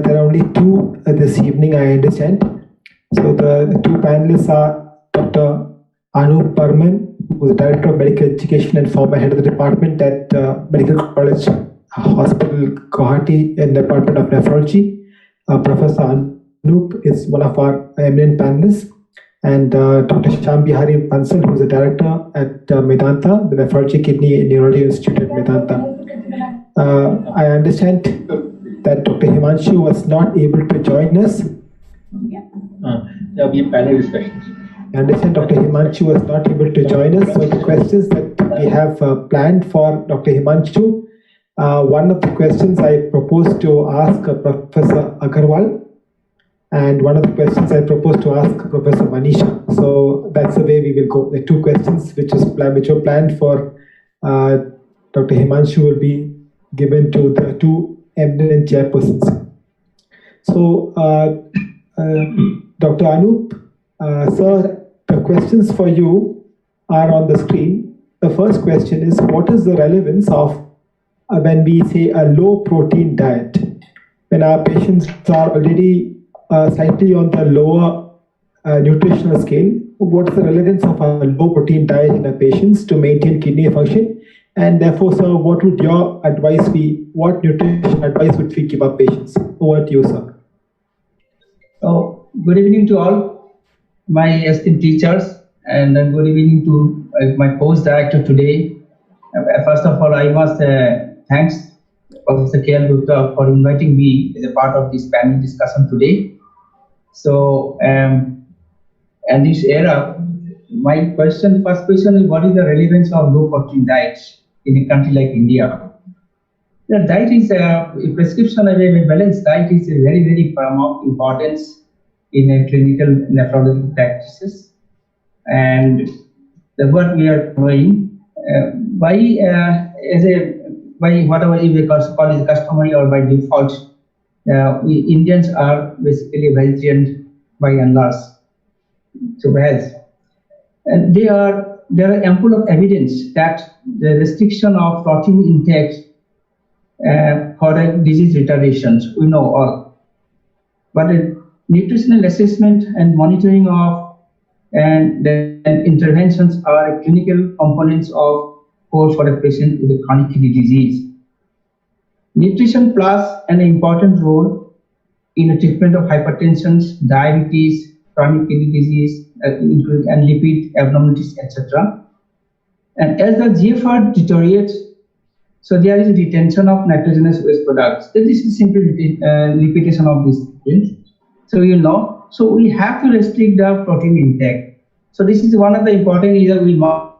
there are only two this evening, I understand. So the two panelists are Dr. Anup Burman, who is Director of Medical Education and former head of the department at Medical College Hospital, Guwahati, in the Department of Nephrology. Professor Anup is one of our eminent panelists. And Dr. Shyam Bihari Bansal, who is a director at Medanta, the Nephrology Kidney Neurology Institute at Medanta. I understand that Dr. Himanshu was not able to join us. There will be a panel discussion. I understand Dr. Himanshu was not able to join us. So the questions that we have planned for Dr. Himanshu, one of the questions I propose to ask Professor Agarwal, and one of the questions I propose to ask Professor Manisha. So that's the way we will go. The two questions which were planned for Dr. Himanshu will be given to the two eminent chairpersons. So, Dr. Anup, sir, the questions for you are on the screen. The first question is, what is the relevance of when we say a low protein diet? When our patients are already slightly on the lower nutritional scale, what is the relevance of a low protein diet in our patients to maintain kidney function? And therefore, sir, what would your advice be? What nutrition advice would we give our patients? Over to you, sir. So, good evening to all my esteemed teachers, and good evening to my post-director today. First of all, I must thanks Professor K.L. Gupta for inviting me as a part of this panel discussion today. So, in this era, my first question is, what is the relevance of low protein diets in a country like India? The diet is a prescription of a balanced diet is a very, very paramount importance in a clinical nephrology practices, and what we are doing by whatever we call it customary or by default, we Indians are basically vegetarian by and large. So and there are ample of evidence that the restriction of protein intake for disease retardations, we know all. But nutritional assessment and monitoring of and interventions are clinical components of course for a patient with a chronic kidney disease. Nutrition plays an important role in the treatment of hypertension, diabetes, chronic kidney disease, and lipid abnormalities, etc. And as the GFR deteriorates, so there is a retention of nitrogenous waste products. This is simply repetition of these things. So so we have to restrict the protein intake. So this is one of the important reasons we must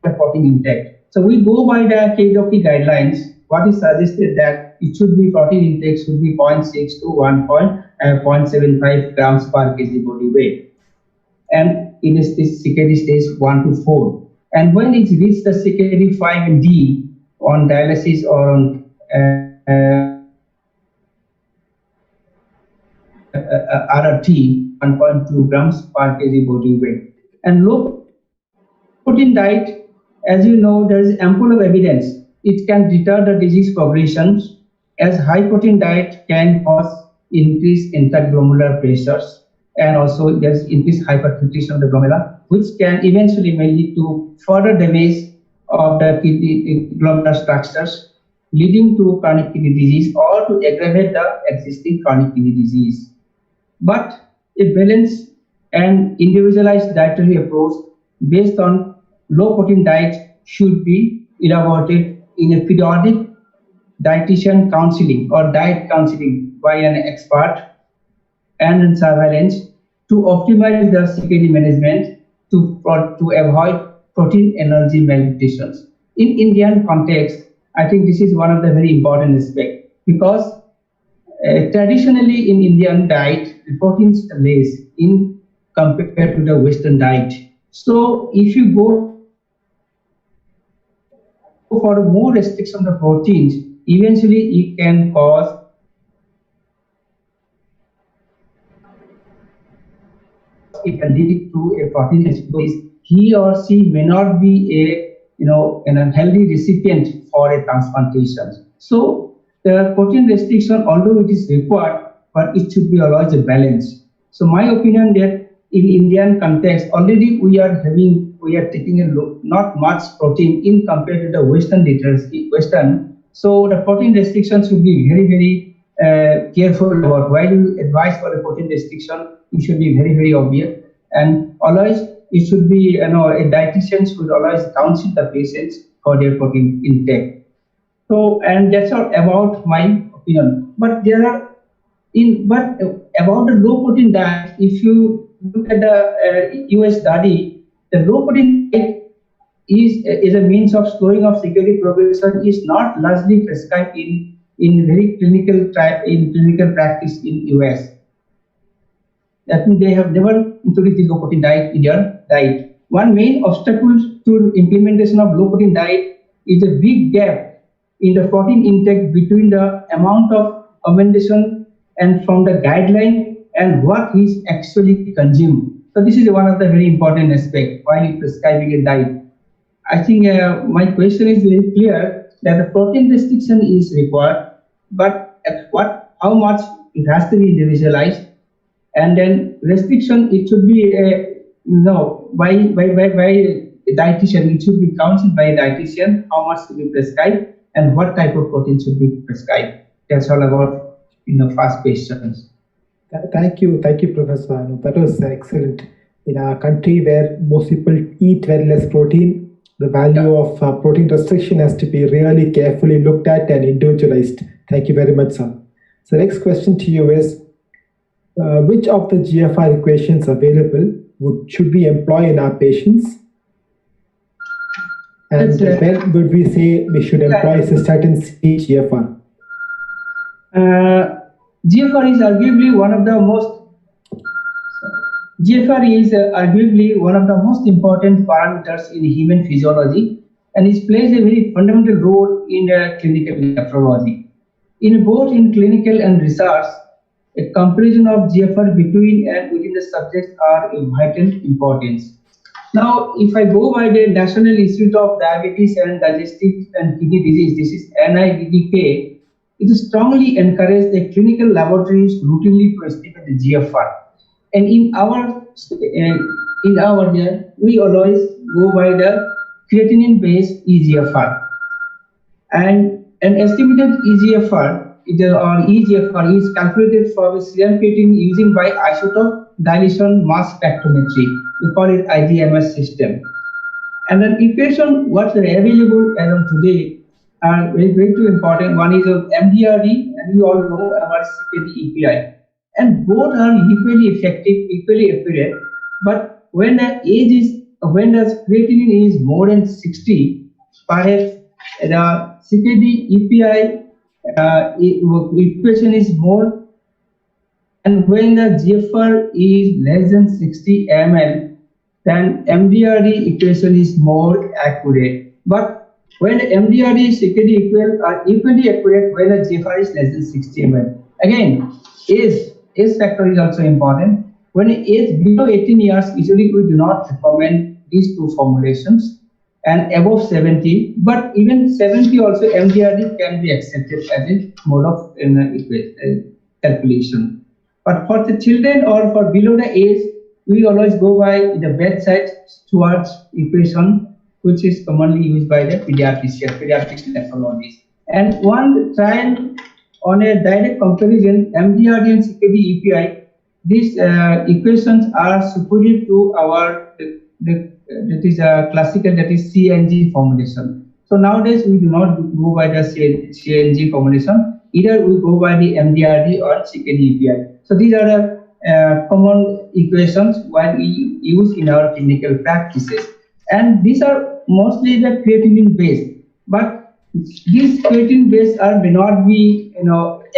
protein intake. So we go by the KDOP guidelines. What is suggested that it should be protein intake should be 0.6 to 1.75 grams per kg body weight, and in this CKD stage 1 to 4. And when it reaches the CKD 5 and D on dialysis or on RRT, 1.2 grams per kg body weight. And low protein diet, as you know, there is ample of evidence. It can deter the disease progression, as high protein diet can cause increased interglomerular pressures, and also there's increased hyperfiltration of the glomerula, which can eventually may lead to further damage of the kidney glomerular structures, leading to chronic kidney disease or to aggravate the existing chronic kidney disease. But a balanced and individualized dietary approach based on low protein diet should be elaborated in a periodic dietitian counseling or diet counseling by an expert and in surveillance to optimize the CKD management to avoid protein energy malnutrition. In Indian context, I think this is one of the very important aspects, because traditionally in Indian diet, the protein is less in compared to the Western diet. So if you go for more restriction of the proteins, eventually it can cause it can lead to a protein acidosis. He or she may not be a a healthy recipient for a transplantation. So the protein restriction, although it is required, but it should be always a balance. So my opinion that in Indian context, already we are taking a look, not much protein in compared to the Western. So the protein restriction should be very, very careful about. While you advise for a protein restriction, it should be very, very obvious. And always it should be, a dietitian should always counsel the patients for their protein intake. So, and that's all about my opinion. But about the low protein diet, if you look at the US study, the low protein diet is a means of slowing of security progression is not largely prescribed in very clinical practice in US. That means they have never introduced the low protein diet in their diet. One main obstacle to implementation of low protein diet is a big gap in the protein intake between the amount of commendation and from the guideline and what is actually consumed. So this is one of the very important aspects while prescribing a diet. I think my question is very clear that the protein restriction is required, but how much it has to be individualized, and then restriction it should be by a dietitian. It should be counseled by a dietitian how much to be prescribed and what type of protein should be prescribed. That's all about first questions. Thank you, Professor Anu. That was excellent. In a country where most people eat very less protein, the value of protein restriction has to be really carefully looked at and individualized. Thank you very much, sir. So next question to you is, which of the GFR equations available should we employ in our patients? And when would we say we should employ cystatin C GFR? GFR is arguably one of the most important parameters in human physiology, and it plays a very fundamental role in clinical nephrology. Both in clinical and research, a comparison of GFR between and within the subjects are of vital importance. Now, if I go by the National Institute of Diabetes and Digestive and Kidney Disease, this is NIDDK, it strongly encourages the clinical laboratories routinely to estimate the GFR. And in our we always go by the creatinine-based eGFR. And an estimated eGFR is calculated for serum creatinine using by isotope dilution mass spectrometry. We call it IGMS system. And then equation what are available as of today are very, very two important. One is of MDRD, and we all know about CKD EPI. And both are equally effective, equally accurate. But when the creatinine is more than 60, perhaps the CKD EPI equation is more, and when the GFR is less than 60 ml, then MDRD equation is more accurate. But when MDRD CKD are equally accurate when the GFR is less than 60 ml. Again, age factor is also important. When age below 18 years, usually we do not recommend these two formulations, and above 70, but even 70 also MDRD can be accepted as a mode of calculation. But for the children or for below the age, we always go by the bedside Stewart's equation, which is commonly used by the pediatric nephrologists. And one trial on a direct comparison, MDRD and CKD EPI, these equations are superior to our that is a classical, that is CNG formulation. So nowadays we do not go by the CNG formulation. Either we go by the MDRD or CKD EPI. So these are the common equations what we use in our clinical practices, and these are mostly the creatinine based. But these creatinine based may not be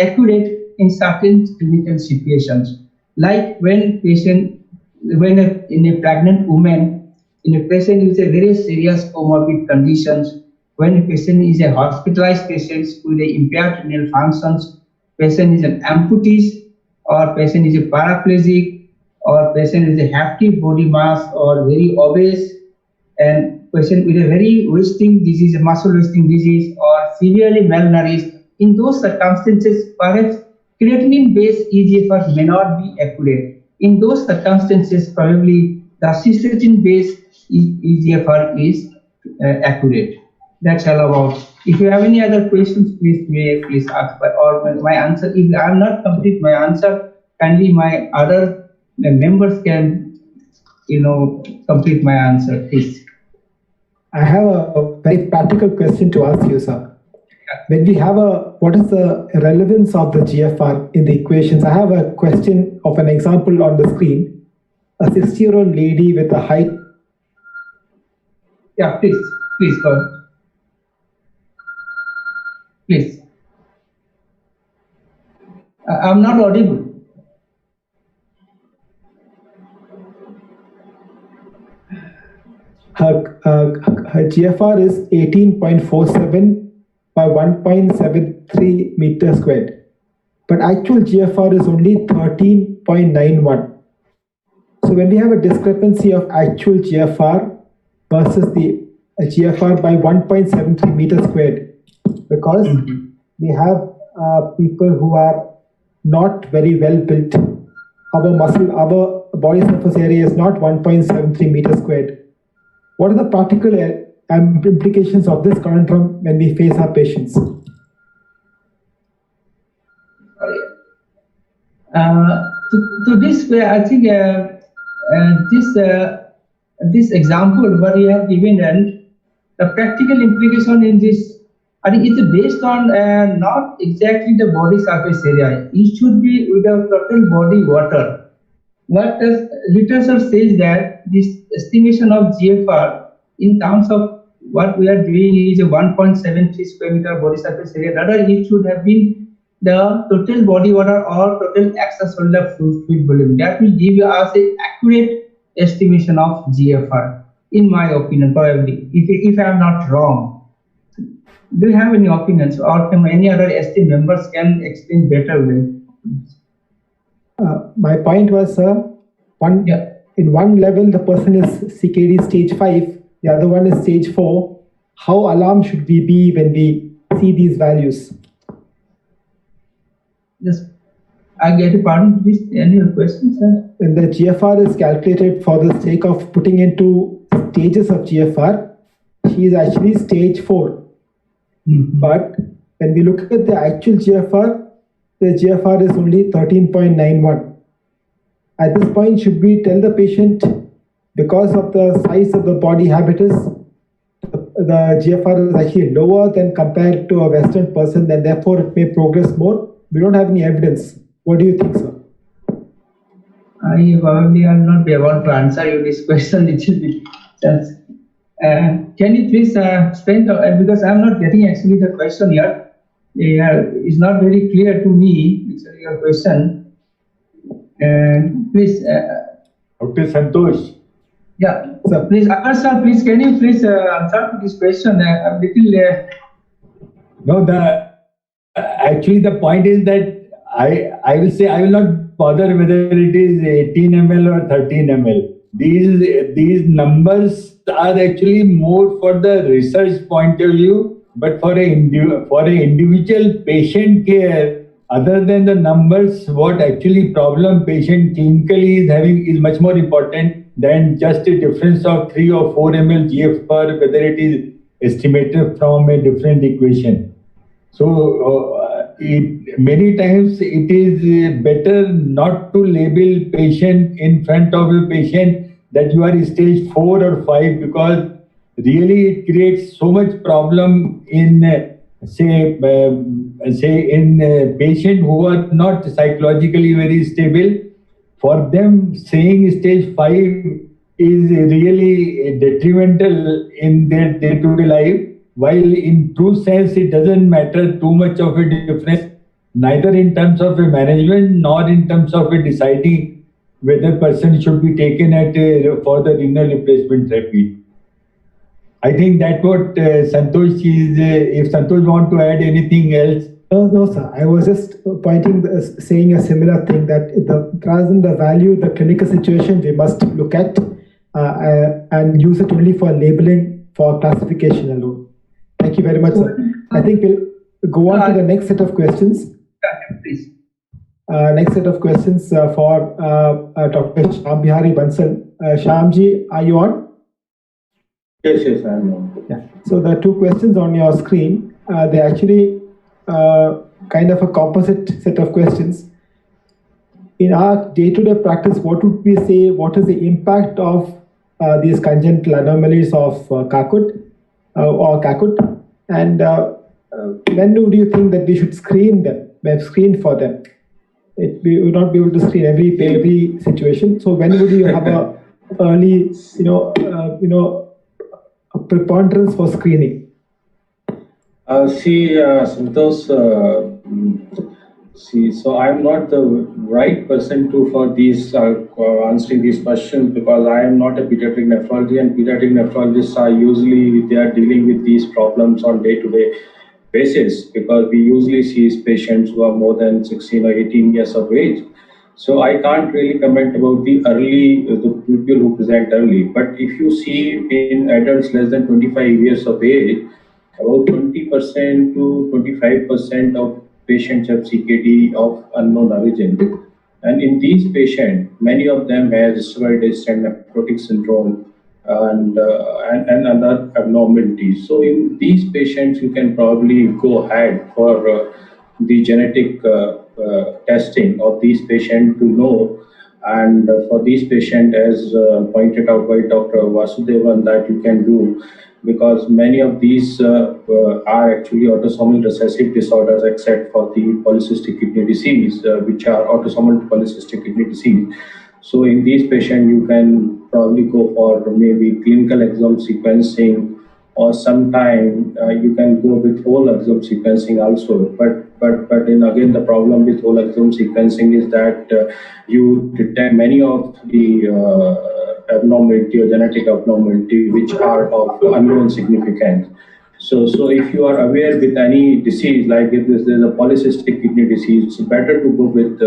accurate in certain clinical situations, like when in a pregnant woman, in a patient with a very serious comorbid conditions, when a patient is a hospitalized patient with a impaired renal functions, patient is an amputee, or patient is a paraplegic, or patient is a hefty body mass or very obese, and patient with a very wasting disease, a muscle wasting disease, or severely malnourished, In those circumstances, perhaps creatinine-based EGFR may not be accurate. In those circumstances, probably the cystatin-based EGFR is accurate. That's all about. If you have any other questions, please ask. Or my answer. If I am not complete my answer, kindly my other members can, complete my answer, please. I have a very practical question to ask you, sir. When we have what is the relevance of the GFR in the equations? I have a question of an example on the screen. A 60-year-old lady with a height. Yeah, please go ahead. Please. I'm not audible. Her GFR is 18.47 by 1.73 meters squared, but actual GFR is only 13.91. So when we have a discrepancy of actual GFR versus the GFR by 1.73 meters squared, because we have people who are not very well built. Our body surface area is not 1.73 meters squared. What are the practical implications of this conundrum when we face our patients? To this way, I think this example what you have given, and the practical implication in this, I think it's based on not exactly the body surface area. It should be with the total body water. What the literature says that this estimation of GFR in terms of what we are doing is a 1.73 square meter body surface area. Rather, it should have been the total body water or total extracellular fluid volume. That will give us an accurate estimation of GFR, in my opinion, probably, if I am not wrong. Do you have any opinions, or any other ST members can explain better way? My point was, in one level, the person is CKD stage 5, the other one is stage 4. How alarmed should we be when we see these values? Yes, I get a pardon, please. Any other questions, sir? When the GFR is calculated for the sake of putting into stages of GFR, she is actually stage 4. But when we look at the actual GFR, the GFR is only 13.91. At this point, should we tell the patient, because of the size of the body habitus, the GFR is actually lower than compared to a Western person, and therefore it may progress more? We don't have any evidence. What do you think, sir? I probably will not be able to answer you this question little bit. Can you please explain, because I'm not getting actually the question here. It's not very clear to me, your question. Please. Dr. Santosh. Yeah, so please, sir, please, can you please answer to this question a little? No, actually the point is that I will say I will not bother whether it is 18 ml or 13 ml. These numbers are actually more for the research point of view, but for an individual patient care, other than the numbers, what actually problem patient clinically is having is much more important than just a difference of 3 or 4 ml GFR, whether it is estimated from a different equation. So many times it is better not to label patient in front of a patient that you are stage 4 or 5, because really it creates so much problem in say in patient who are not psychologically very stable. For them, saying stage 5 is really detrimental in their day-to-day life, while in true sense it doesn't matter too much of a difference, neither in terms of a management nor in terms of a deciding whether person should be taken for the renal replacement therapy. I think that what Santosh is, if Santosh want to add anything else. No, sir. I was just saying a similar thing, that rather than the value, the clinical situation, we must look at and use it only for labeling, for classification alone. Thank you very much, sir. I think go on to the next set of questions. Please. Next set of questions for Dr. Shyam Bihari Bansal. Shyamji, are you on? Yes, yes, I am on. Yeah. So the two questions on your screen, they actually kind of a composite set of questions. In our day-to-day practice, what would we say? What is the impact of these congenital anomalies of Charcot or Charcot? And when do you think that we should screen them? We have screened for them. We would not be able to screen every situation. So when would you have a early, a preponderance for screening? Santosh, so I'm not the right person for these answering these questions, because I am not a pediatric nephrology, and pediatric nephrologists are usually they are dealing with these problems on day-to-day basis, because we usually see patients who are more than 16 or 18 years of age. So I can't really comment about the people who present early. But if you see in adults less than 25 years of age, about 20% to 25% of patients have CKD of unknown origin. And in these patients, many of them have steroid and nephrotic syndrome and other abnormalities. So in these patients, you can probably go ahead for the genetic testing of these patients to know. And for these patients, as pointed out by Dr. Vasudevan, that you can do, because many of these are actually autosomal recessive disorders, except for the polycystic kidney disease, which are autosomal polycystic kidney disease. So in these patients, you can probably go for maybe clinical exome sequencing, or sometime you can go with whole exome sequencing also. But then again, the problem with whole exome sequencing is that you detect many of the abnormality or genetic abnormality which are of unknown significance. So if you are aware with any disease, like if there's a polycystic kidney disease, it's better to go with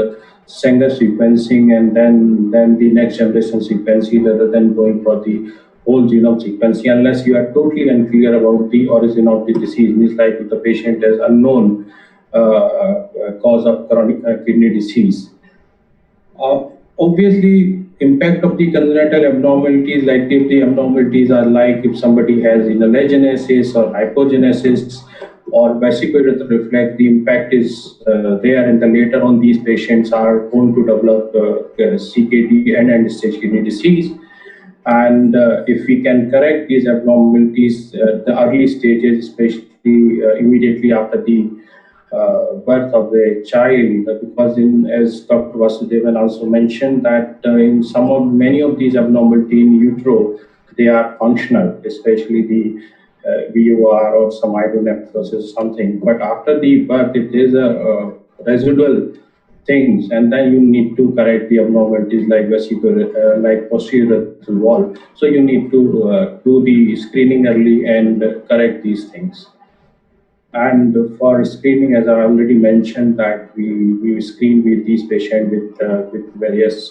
Sanger sequencing and then the next generation sequencing, rather than going for the whole genome sequencing, unless you are totally unclear about the origin of the disease. Means like if the patient has unknown cause of chronic kidney disease. Obviously, impact of the congenital abnormalities, like if the abnormalities are like if somebody has renal agenesis or hypogenesis or vesicular reflex, the impact is there, and then later on these patients are prone to develop CKD and end-stage kidney disease. And if we can correct these abnormalities, the early stages, especially immediately after the birth of the child, because as Dr. Vasudevan also mentioned, that in many of these abnormalities in utero, they are functional, especially the VUR or some hydronephrosis or something. But after the birth, if there's a residual things, and then you need to correct the abnormalities like like posterior wall. So you need to do the screening early and correct these things. And for screening, as I already mentioned, that we screen with these patients with various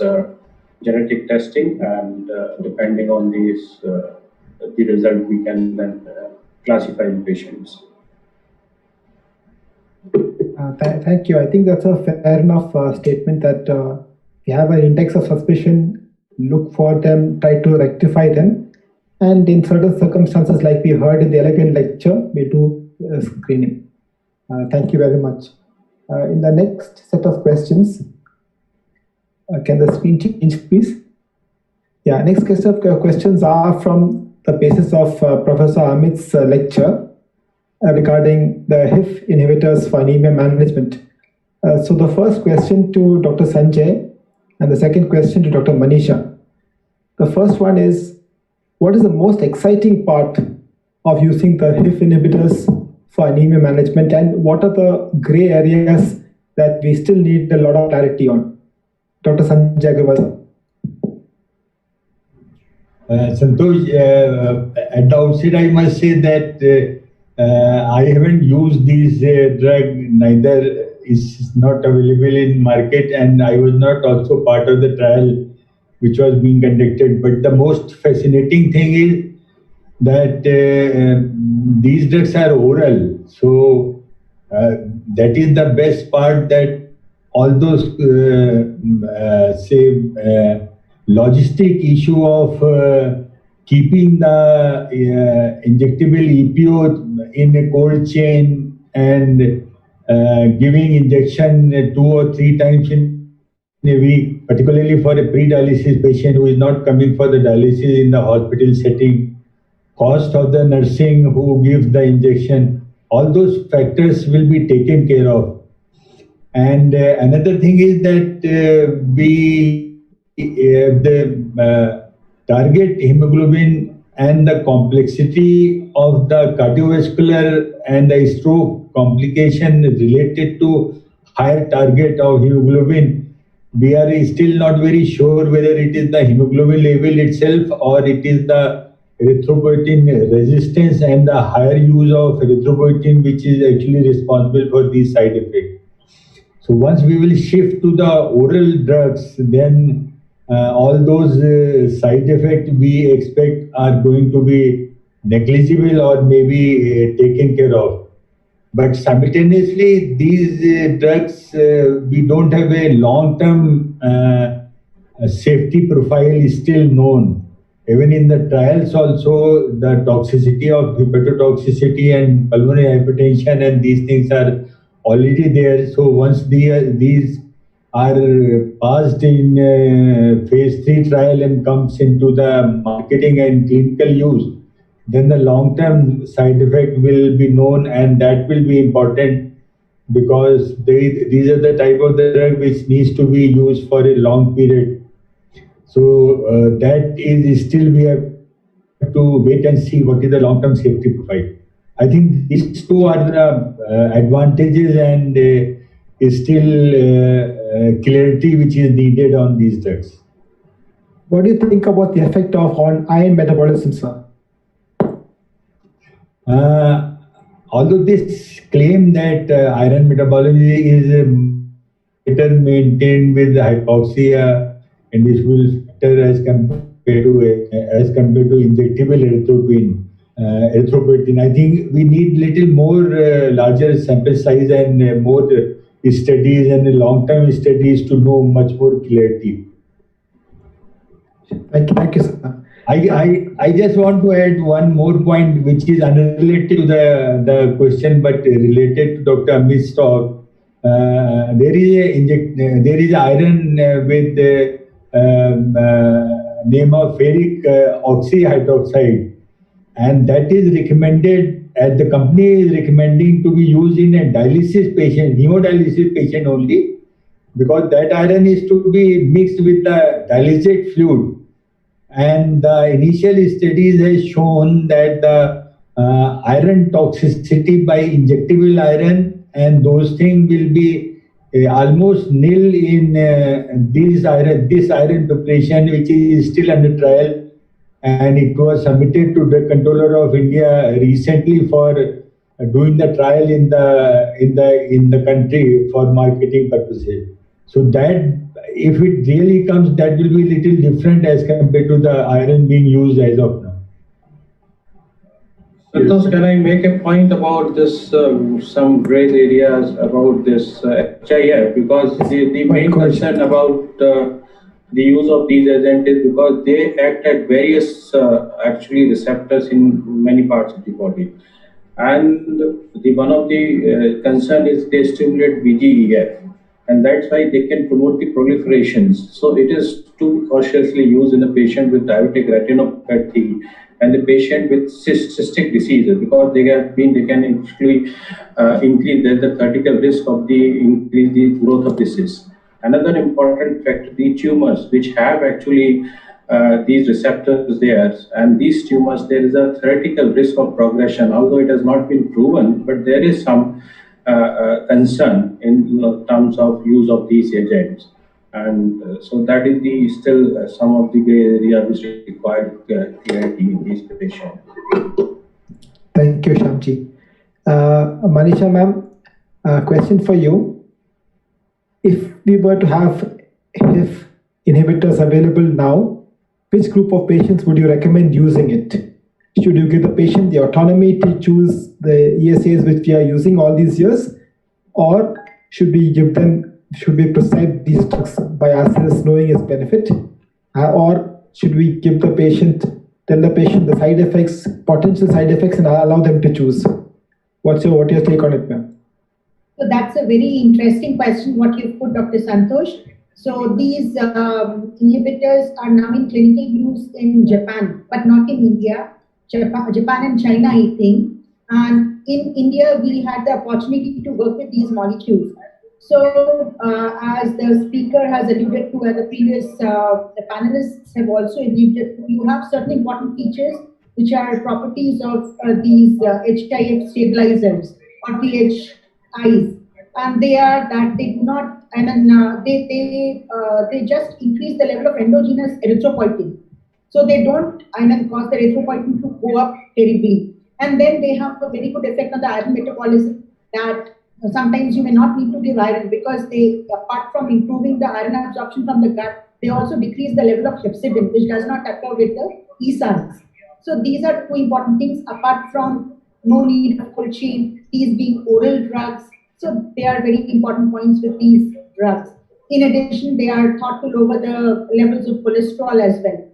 genetic testing, and depending on these the result, we can then classify the patients. Thank you. I think that's a fair enough statement, that we have an index of suspicion, look for them, try to rectify them, and in certain circumstances, like we heard in the elegant lecture, we do screening. Thank you very much. In the next set of questions, can the screen change, please? Yeah, next set of questions are from the basis of Professor Amit's lecture regarding the HIF inhibitors for anemia management. So the first question to Dr. Sanjay and the second question to Dr. Manisha. The first one is, what is the most exciting part of using the HIF inhibitors for anemia management, and what are the gray areas that we still need a lot of clarity on? Dr. Sanjay Agrawal. Santosh, at the outset, I must say that I haven't used these drug, neither is not available in market, and I was not also part of the trial which was being conducted. But the most fascinating thing is that these drugs are oral. So that is the best part, that all those logistic issue of keeping the injectable EPO in a cold chain and giving injection 2 or 3 times in a week, particularly for a pre-dialysis patient who is not coming for the dialysis in the hospital setting, cost of the nursing who gives the injection, all those factors will be taken care of. And another thing is that the target hemoglobin and the complexity of the cardiovascular and the stroke complication related to higher target of hemoglobin, we are still not very sure whether it is the hemoglobin level itself or it is the erythropoietin resistance and the higher use of erythropoietin which is actually responsible for these side effects. So once we will shift to the oral drugs, then all those side effects we expect are going to be negligible or maybe taken care of. But simultaneously, these drugs, we don't have a long-term safety profile is still known. Even in the trials also, the toxicity of hepatotoxicity and pulmonary hypertension and these things are already there. So once these are passed in phase 3 trial and comes into the marketing and clinical use, then the long-term side effect will be known, and that will be important because these are the type of the drug which needs to be used for a long period. So that is still we have to wait and see what is the long-term safety profile. I think these two are the advantages and is still clarity which is needed on these drugs. What do you think about the effect on iron metabolism, sir? Although this claim that iron metabolism is better maintained with hypoxia and this will better as compared to injectable erythropoietin, I think we need little more larger sample size and more studies and long-term studies to know much more clarity. Thank you, sir. I just want to add one more point which is unrelated to the question but related to Dr. Amit's talk. There is iron with the name of ferric oxyhydroxide, and that is recommended, as the company is recommending, to be used in a dialysis patient, hemodialysis patient only, because that iron is to be mixed with the dialysate fluid. And the initial studies has shown that the iron toxicity by injectable iron and those things will be almost nil in this iron preparation, which is still under trial, and it was submitted to the Controller of India recently for doing the trial in the country for marketing purposes. So that if it really comes, that will be little different as compared to the iron being used as of now. Santosh, can I make a point about this, some gray areas about this HIF? Because the main concern about the use of these agents is because they act at various actually receptors in many parts of the body. And one of the concern is they stimulate VGEF. And that's why they can promote the proliferations. So it is to be cautiously used in a patient with diabetic retinopathy and the patient with cystic diseases, because they can actually increase the theoretical risk of increase the growth of the cyst. Another important factor, the tumors which have actually these receptors there, and these tumors, there is a theoretical risk of progression, although it has not been proven, but there is some concern in terms of use of these agents, and so that is still some of the gray area which require clarity in these patients. Thank you, Shyamji. Manisha ma'am, question for you. If we were to have HIF inhibitors available now, which group of patients would you recommend using it? Should you give the patient the autonomy to choose the ESAs which we are using all these years, or should we prescribe these drugs by ourselves knowing its benefit, or should we tell the patient the side effects, potential side effects, and allow them to choose? What's your take on it, ma'am? So that's a very interesting question, what you've put, Dr. Santosh. So these inhibitors are now in clinical use in Japan, but not in India. Japan and China, I think. And in India, we had the opportunity to work with these molecules. So as the speaker has alluded to, and the previous the panelists have also alluded to, you have certain important features which are properties of these HIF stabilizers or THIs, and they are that they do not, I mean, they just increase the level of endogenous erythropoietin. So they don't, I mean, cause the erythropoietin to go up terribly. And then they have a very good effect on the iron metabolism, that sometimes you may not need to give iron, because they, apart from improving the iron absorption from the gut, they also decrease the level of hepcidin, which does not occur with the ESAs. So these are two important things, apart from no need of cold chain, these being oral drugs. So they are very important points with these drugs. In addition, they are thought to lower the levels of cholesterol as well.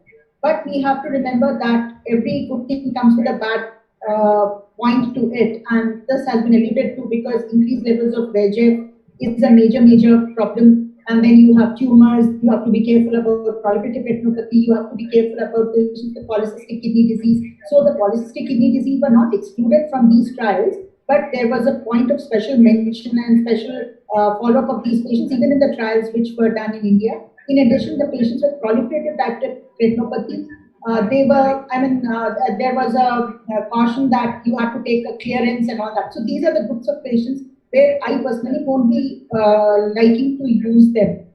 But we have to remember that every good thing comes with a bad point to it, and this has been alluded to, because increased levels of VEGF is a major problem. And then you have tumors, you have to be careful about proliferative retinopathy, you have to be careful about patients with polycystic kidney disease. So the polycystic kidney disease were not excluded from these trials, but there was a point of special mention and special follow-up of these patients, even in the trials which were done in India. In addition, the patients with proliferative retinopathy, there was a caution that you have to take a clearance and all that. So these are the groups of patients where I personally won't be liking to use them.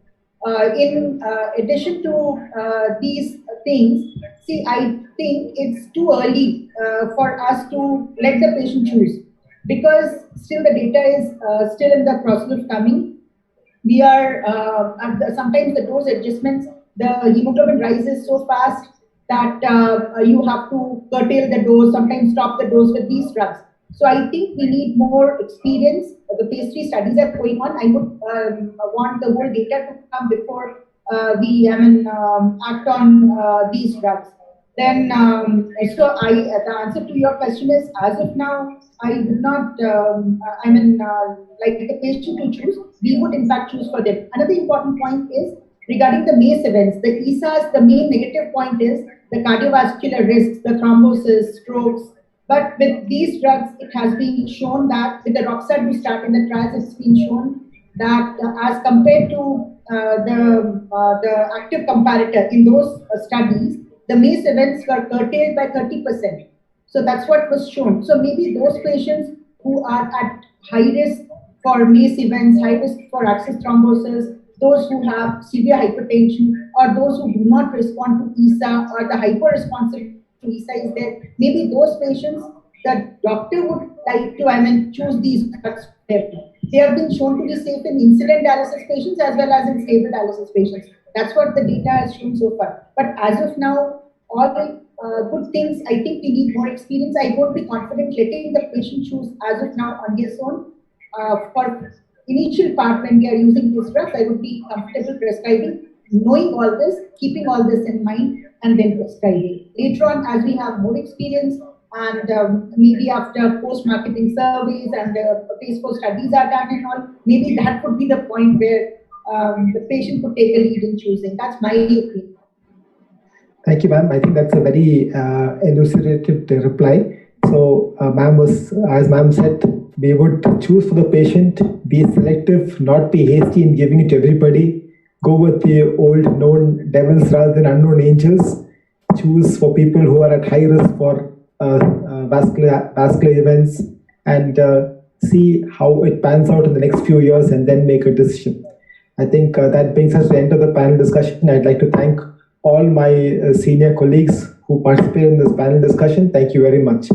In addition to these things, see, I think it's too early for us to let the patient choose, because still the data is still in the process of coming. We are sometimes the dose adjustments, the hemoglobin rises so fast that you have to curtail the dose, sometimes stop the dose with these drugs. So I think we need more experience. The phase 3 studies are going on. I would want the whole data to come before we act on these drugs. Then, the answer to your question is, as of now, I would not, like the patient to choose. We would in fact choose for them. Another important point is regarding the MACE events. The ESAs, the main negative point is the cardiovascular risks, the thrombosis, strokes. But with these drugs, it has been shown that with the roxadustat in the trials, it's been shown that as compared to the active comparator in those studies, the MACE events were curtailed by 30%. So that's what was shown. So maybe those patients who are at high risk for MACE events, high risk for access thrombosis, those who have severe hypertension, or those who do not respond to ESA, or the hyper-responsive to ESA is there, maybe those patients, the doctor would like to, choose these drugs. They have been shown to be safe in insulin dialysis patients as well as in stable dialysis patients. That's what the data has shown so far. But as of now, all good things, I think we need more experience. I won't be confident letting the patient choose as of now on their own. For initial part, when we are using these drugs, I would be comfortable prescribing, knowing all this, keeping all this in mind, and then prescribing. Later on, as we have more experience, and maybe after post-marketing surveys and phase 4 studies are done and all, maybe that would be the point where the patient could take a lead in choosing. That's my opinion. Thank you, ma'am. I think that's a very elucidative reply. So, as ma'am said, we would choose for the patient, be selective, not be hasty in giving it to everybody, go with the old known devils rather than unknown angels, choose for people who are at high risk for vascular events, and see how it pans out in the next few years and then make a decision. I think that brings us to the end of the panel discussion. I'd like to thank all my senior colleagues who participated in this panel discussion. Thank you very much.